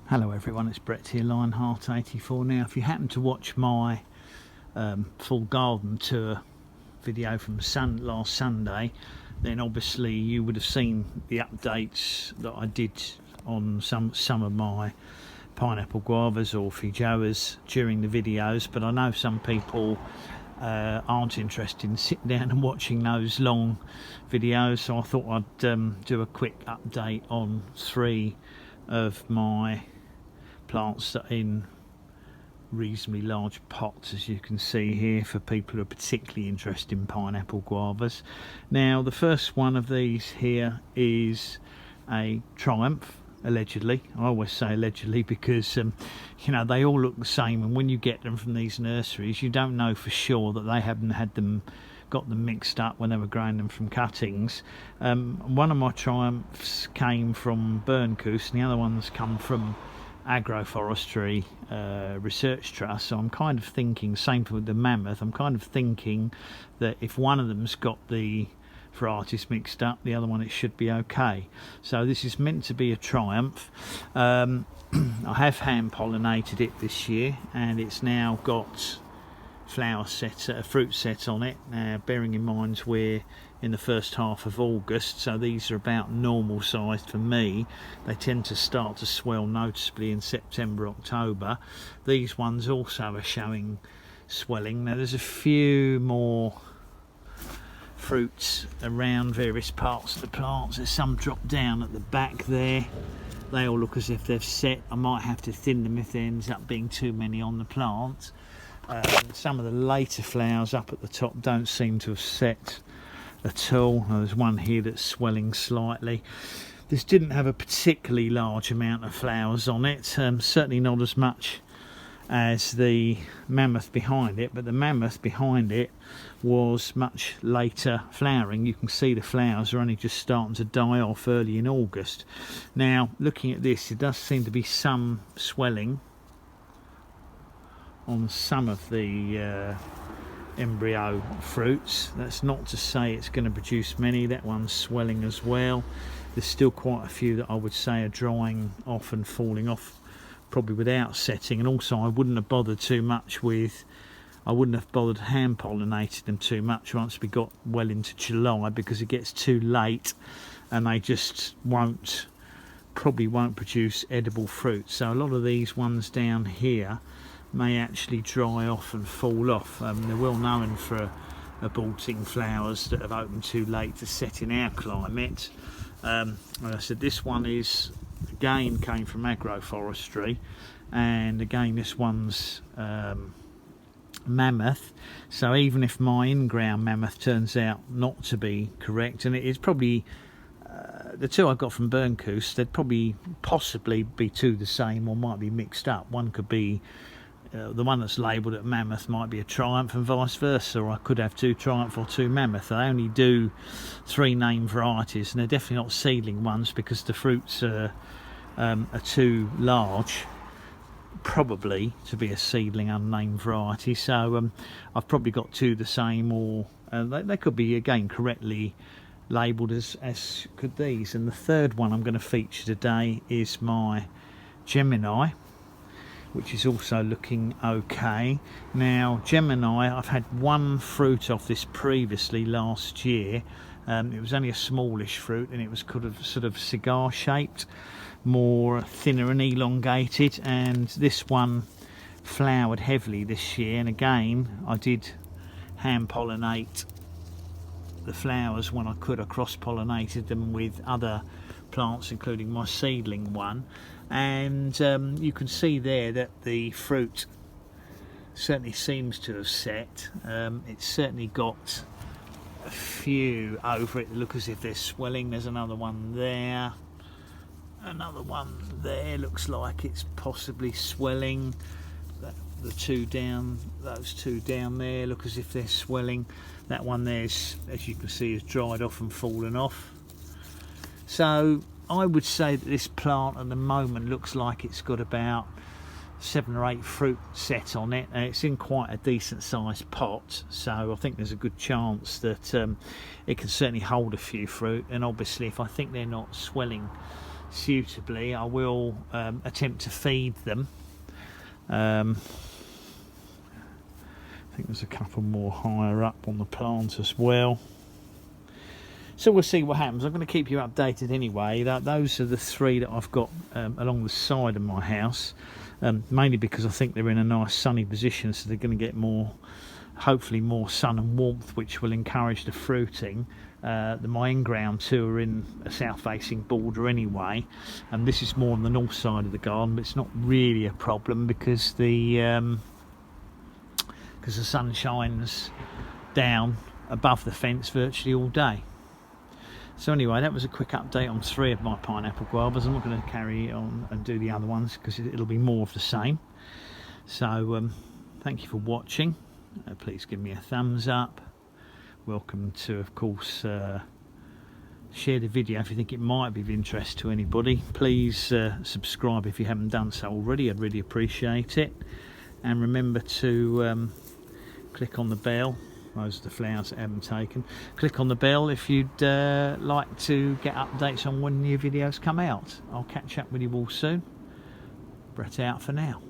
Hello everyone, it's Brett here, Lionheart84. Now if you happen to watch my full garden tour video from last Sunday, then obviously you would have seen the updates that I did on some of my pineapple guavas or feijoas during the videos, but I know some people aren't interested in sitting down and watching those long videos, so I thought I'd do a quick update on 3 of my plants that are in reasonably large pots, as you can see here, for people who are particularly interested in pineapple guavas. Now the first one of these here is a Triumph, allegedly. I always say allegedly because you know, they all look the same, and when you get them from these nurseries you don't know for sure that they haven't got them mixed up when they were growing them from cuttings. One of my Triumphs came from Burncoos and the other one's come from Agroforestry Research Trust, so I'm kind of thinking, same with the Mammoth, I'm kind of thinking that if one of them's got the varieties mixed up, the other one it should be okay. So this is meant to be a Triumph. I have hand pollinated it this year and it's now got fruit set on it. Now bearing in mind we're in the first half of August, so these are about normal sized for me. They tend to start to swell noticeably in September, October. These ones also are showing swelling. Now there's a few more fruits around various parts of the plants. There's some drop down at the back there. They all look as if they've set. I might have to thin them if there ends up being too many on the plant. Some of the later flowers up at the top don't seem to have set at all. There's one here that's swelling slightly. This didn't have a particularly large amount of flowers on it, certainly not as much as the Mammoth behind it, but the Mammoth behind it was much later flowering. You can see the flowers are only just starting to die off early in August. Now looking at this, it does seem to be some swelling on some of the embryo fruits. That's not to say it's going to produce many. That one's swelling as well. There's still quite a few that I would say are drying off and falling off probably without setting, and also I wouldn't have bothered hand pollinated them too much once we got well into July, because it gets too late and they just probably won't produce edible fruit. So a lot of these ones down here may actually dry off and fall off. They're well known for aborting flowers that have opened too late to set in our climate. Like I said, this one is again came from agroforestry, and again this one's Mammoth. So even if my in-ground Mammoth turns out not to be correct, and it is probably the two I got from Burncoos, they'd probably possibly be two the same or might be mixed up. One could be the one that's labelled at Mammoth might be a Triumph and vice versa, or I could have 2 Triumph or 2 Mammoth. They only do 3 named varieties, and they're definitely not seedling ones because the fruits are too large probably to be a seedling unnamed variety. So I've probably got 2 the same, or they could be again correctly labelled as could these. And the third one I'm going to feature today is my Gemini, which is also looking okay. Now Gemini, I've had 1 fruit off this previously last year. It was only a smallish fruit and it was sort of cigar shaped, more thinner and elongated, and this one flowered heavily this year. And again I did hand pollinate the flowers when I could. I cross pollinated them with other plants including my seedling one, and you can see there that the fruit certainly seems to have set. It's certainly got a few over it that look as if they're swelling. There's another one there, another one there, looks like it's possibly swelling. Those 2 down there look as if they're swelling. That one there's, as you can see, has dried off and fallen off. So I would say that this plant at the moment looks like it's got about 7 or 8 fruit set on it, and it's in quite a decent sized pot, so I think there's a good chance that it can certainly hold a few fruit. And obviously if I think they're not swelling suitably, I will attempt to feed them. I think there's a couple more higher up on the plant as well. So we'll see what happens. I'm going to keep you updated anyway. Those are the 3 that I've got along the side of my house, mainly because I think they're in a nice sunny position, so they're going to get more, hopefully more sun and warmth, which will encourage the fruiting. My in-ground 2 are in a south-facing border anyway, and this is more on the north side of the garden, but it's not really a problem because the sun shines down above the fence virtually all day. So anyway, that was a quick update on 3 of my pineapple guavas. I'm not going to carry on and do the other ones because it'll be more of the same. So thank you for watching. Please give me a thumbs up. Welcome to, of course, share the video if you think it might be of interest to anybody. Please subscribe if you haven't done so already. I'd really appreciate it. And remember to click on the bell. Those are the flowers that I haven't taken. Click on the bell if you'd like to get updates on when new videos come out. I'll catch up with you all soon. Brett out for now.